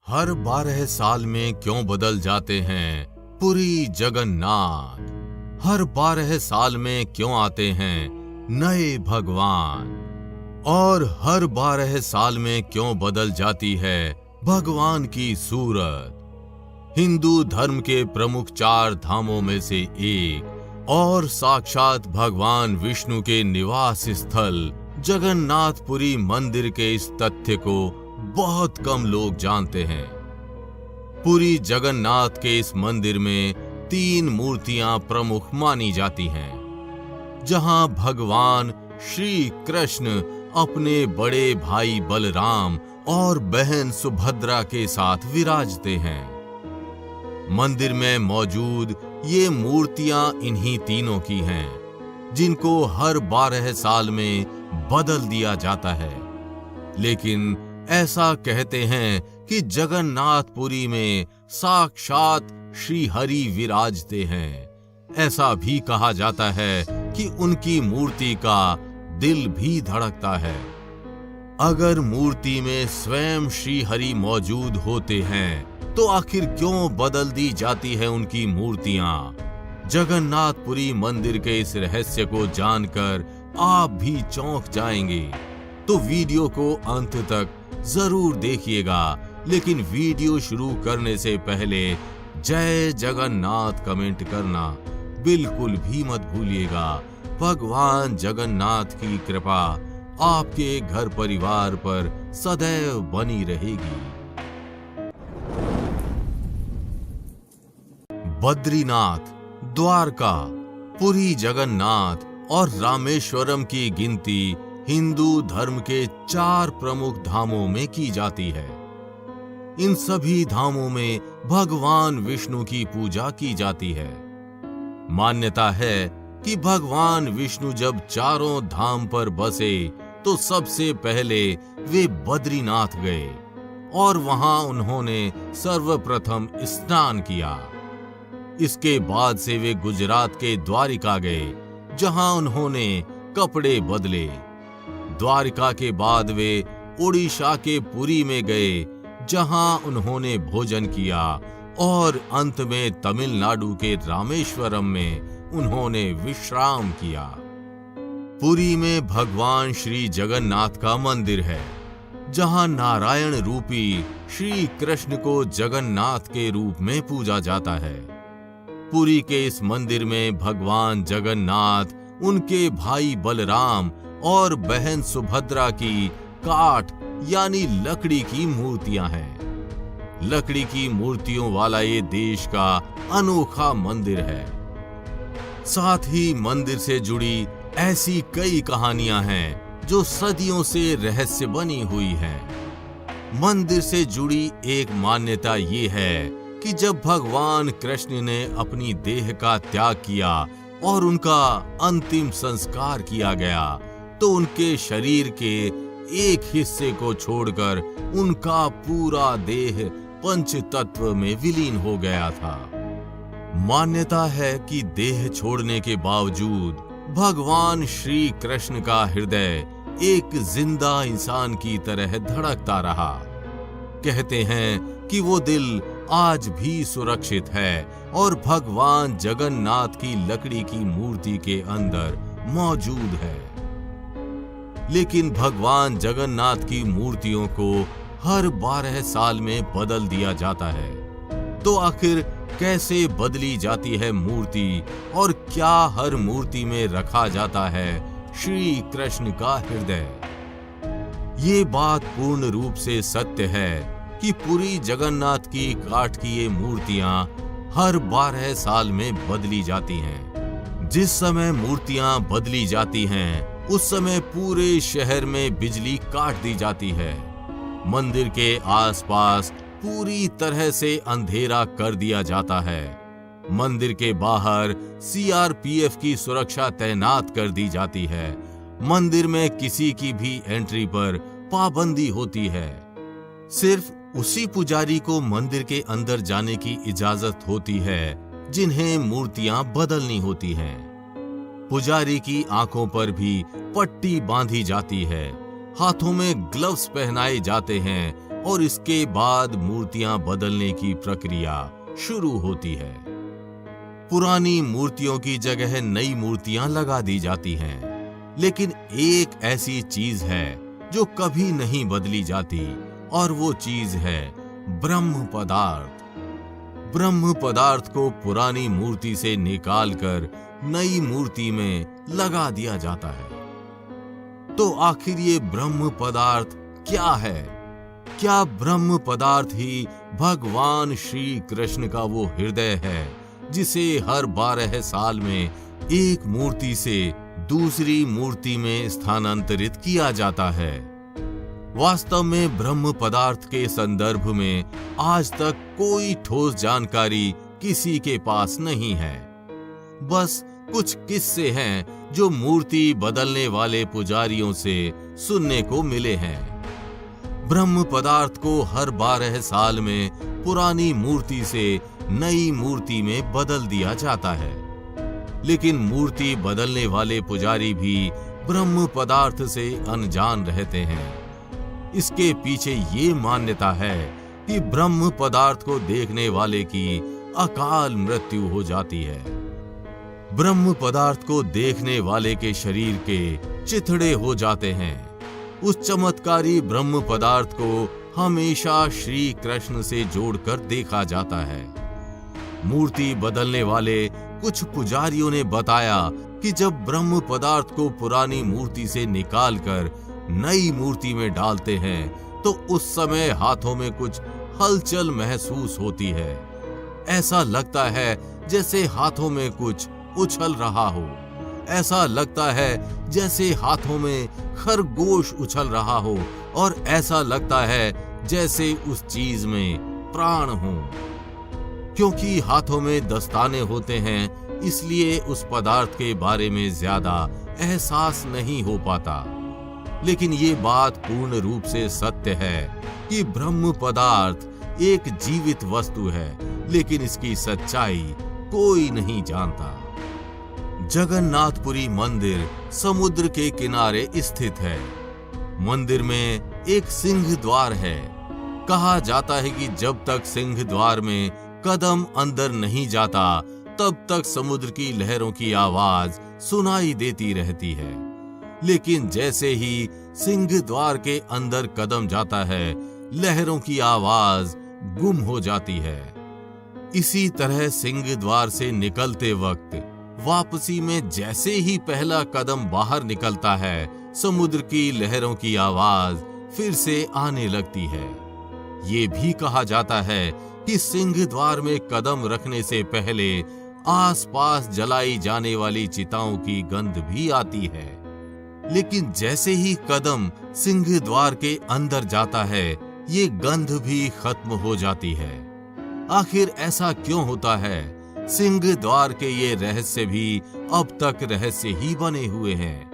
हर 12 साल में क्यों बदल जाते हैं पुरी जगन्नाथ। हर 12 साल में क्यों आते हैं नए भगवान। और हर 12 साल में क्यों बदल जाती है भगवान की सूरत। हिंदू धर्म के प्रमुख 4 धामों में से एक और साक्षात भगवान विष्णु के निवास स्थल जगन्नाथपुरी मंदिर के इस तथ्य को बहुत कम लोग जानते हैं। पुरी जगन्नाथ के इस मंदिर में 3 मूर्तियां प्रमुख मानी जाती हैं, जहां भगवान श्री कृष्ण अपने बड़े भाई बलराम और बहन सुभद्रा के साथ विराजते हैं। मंदिर में मौजूद ये मूर्तियां इन्हीं तीनों की हैं, जिनको हर 12 साल में बदल दिया जाता है। लेकिन ऐसा कहते हैं कि जगन्नाथपुरी में साक्षात श्री हरि विराजते हैं। ऐसा भी कहा जाता है कि उनकी मूर्ति का दिल भी धड़कता है। अगर मूर्ति में स्वयं श्री हरि मौजूद होते हैं तो आखिर क्यों बदल दी जाती है उनकी मूर्तियां। जगन्नाथपुरी मंदिर के इस रहस्य को जानकर आप भी चौंक जाएंगे, तो वीडियो को अंत तक जरूर देखिएगा। लेकिन वीडियो शुरू करने से पहले जय जगन्नाथ कमेंट करना बिल्कुल भी मत भूलिएगा। भगवान जगन्नाथ की कृपा आपके घर परिवार पर सदैव बनी रहेगी। बद्रीनाथ, द्वारका, पुरी जगन्नाथ और रामेश्वरम की गिनती हिंदू धर्म के 4 प्रमुख धामों में की जाती है। इन सभी धामों में भगवान विष्णु की पूजा की जाती है। मान्यता है कि भगवान विष्णु जब चारों धाम पर बसे तो सबसे पहले वे बद्रीनाथ गए और वहां उन्होंने सर्वप्रथम स्नान किया। इसके बाद से वे गुजरात के द्वारिका गए, जहां उन्होंने कपड़े बदले। द्वारिका के बाद वे उड़ीसा के पुरी में गए, जहां उन्होंने भोजन किया और अंत में तमिलनाडु के रामेश्वरम में उन्होंने विश्राम किया। पुरी में भगवान श्री जगन्नाथ का मंदिर है, जहां नारायण रूपी श्री कृष्ण को जगन्नाथ के रूप में पूजा जाता है। पुरी के इस मंदिर में भगवान जगन्नाथ, उनके भाई बलराम और बहन सुभद्रा की काठ यानी लकड़ी की मूर्तियां हैं। लकड़ी की मूर्तियों वाला ये देश का अनोखा मंदिर है। साथ ही मंदिर से जुड़ी ऐसी कई कहानियां हैं जो सदियों से रहस्य बनी हुई हैं। मंदिर से जुड़ी एक मान्यता ये है कि जब भगवान कृष्ण ने अपनी देह का त्याग किया और उनका अंतिम संस्कार किया गया, तो उनके शरीर के एक हिस्से को छोड़कर उनका पूरा देह पंच तत्व में विलीन हो गया था। मान्यता है कि देह छोड़ने के बावजूद भगवान श्री कृष्ण का हृदय एक जिंदा इंसान की तरह धड़कता रहा। कहते हैं कि वो दिल आज भी सुरक्षित है और भगवान जगन्नाथ की लकड़ी की मूर्ति के अंदर मौजूद है। लेकिन भगवान जगन्नाथ की मूर्तियों को हर 12 साल में बदल दिया जाता है। तो आखिर कैसे बदली जाती है मूर्ति और क्या हर मूर्ति में रखा जाता है श्री कृष्ण का हृदय? ये बात पूर्ण रूप से सत्य है कि पुरी जगन्नाथ की काठ की ये मूर्तियां हर 12 साल में बदली जाती हैं। जिस समय मूर्तियां बदली जाती हैं, उस समय पूरे शहर में बिजली काट दी जाती है। मंदिर के आसपास पूरी तरह से अंधेरा कर दिया जाता है। मंदिर के बाहर सीआरपीएफ की सुरक्षा तैनात कर दी जाती है। मंदिर में किसी की भी एंट्री पर पाबंदी होती है। सिर्फ उसी पुजारी को मंदिर के अंदर जाने की इजाजत होती है जिन्हें मूर्तियां बदलनी होती हैं। पुजारी की आंखों पर भी पट्टी बांधी जाती है, हाथों में ग्लव्स पहनाए जाते हैं और इसके बाद मूर्तियां बदलने की प्रक्रिया शुरू होती है। पुरानी मूर्तियों की जगह नई मूर्तियां लगा दी जाती हैं, लेकिन एक ऐसी चीज है जो कभी नहीं बदली जाती और वो चीज है ब्रह्म पदार्थ। ब्रह्म पदार्थ को पुरानी मूर्ति से निकालकर नई मूर्ति में लगा दिया जाता है। तो आखिर ये ब्रह्म पदार्थ क्या है? क्या ब्रह्म पदार्थ ही भगवान श्री कृष्ण का वो हृदय है जिसे हर 12 साल में एक मूर्ति से दूसरी मूर्ति में स्थानांतरित किया जाता है? वास्तव में ब्रह्म पदार्थ के संदर्भ में आज तक कोई ठोस जानकारी किसी के पास नहीं है। बस कुछ किस्से हैं जो मूर्ति बदलने वाले पुजारियों से सुनने को मिले हैं। ब्रह्म पदार्थ को हर 12 साल में पुरानी मूर्ति से नई मूर्ति में बदल दिया जाता है, लेकिन मूर्ति बदलने वाले पुजारी भी ब्रह्म पदार्थ से अनजान रहते हैं। इसके पीछे ये मान्यता है कि ब्रह्म पदार्थ को देखने वाले की अकाल मृत्यु हो जाती है। ब्रह्म पदार्थ को देखने वाले के शरीर के चिथड़े हो जाते हैं। उस चमत्कारी ब्रह्म पदार्थ को हमेशा श्री कृष्ण से जोड़कर देखा जाता है। मूर्ति बदलने वाले कुछ पुजारियों ने बताया कि जब ब्रह्म पदार्थ को पुरानी मूर्ति से निकालकर नई मूर्ति में डालते हैं तो उस समय हाथों में कुछ हलचल महसूस होती है। ऐसा लगता है जैसे हाथों में कुछ उछल रहा हो। ऐसा लगता है जैसे हाथों में खरगोश उछल रहा हो और ऐसा लगता है जैसे उस चीज में प्राण हो। क्योंकि हाथों में दस्ताने होते हैं, इसलिए उस पदार्थ के बारे में ज्यादा एहसास नहीं हो पाता। लेकिन ये बात पूर्ण रूप से सत्य है कि ब्रह्म पदार्थ एक जीवित वस्तु है, लेकिन इसकी सच्चाई कोई नहीं जानता। जगन्नाथपुरी मंदिर समुद्र के किनारे स्थित है। मंदिर में एक सिंह द्वार है। कहा जाता है कि जब तक सिंह द्वार में कदम अंदर नहीं जाता, तब तक समुद्र की लहरों की आवाज सुनाई देती रहती है। लेकिन जैसे ही सिंह द्वार के अंदर कदम जाता है, लहरों की आवाज गुम हो जाती है। इसी तरह सिंह द्वार से निकलते वक्त वापसी में जैसे ही पहला कदम बाहर निकलता है, समुद्र की लहरों की आवाज फिर से आने लगती है। ये भी कहा जाता है कि सिंह द्वार में कदम रखने से पहले आसपास जलाई जाने वाली चिताओं की गंध भी आती है। लेकिन जैसे ही कदम सिंह द्वार के अंदर जाता है, ये गंध भी खत्म हो जाती है। आखिर ऐसा क्यों होता है? सिंह द्वार के ये रहस्य भी अब तक रहस्य ही बने हुए हैं।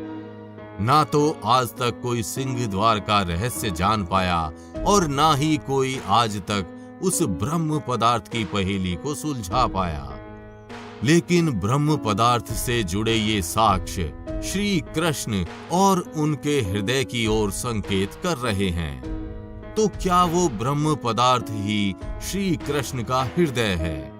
ना तो आज तक कोई सिंह द्वार का रहस्य जान पाया और ना ही कोई आज तक उस ब्रह्म पदार्थ की पहेली को सुलझा पाया। लेकिन ब्रह्म पदार्थ से जुड़े ये साक्ष्य श्री कृष्ण और उनके हृदय की ओर संकेत कर रहे हैं। तो क्या वो ब्रह्म पदार्थ ही श्री कृष्ण का हृदय है?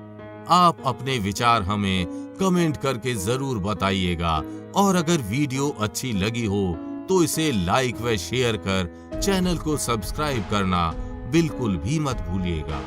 आप अपने विचार हमें कमेंट करके जरूर बताइएगा और अगर वीडियो अच्छी लगी हो तो इसे लाइक व शेयर कर चैनल को सब्सक्राइब करना बिल्कुल भी मत भूलिएगा।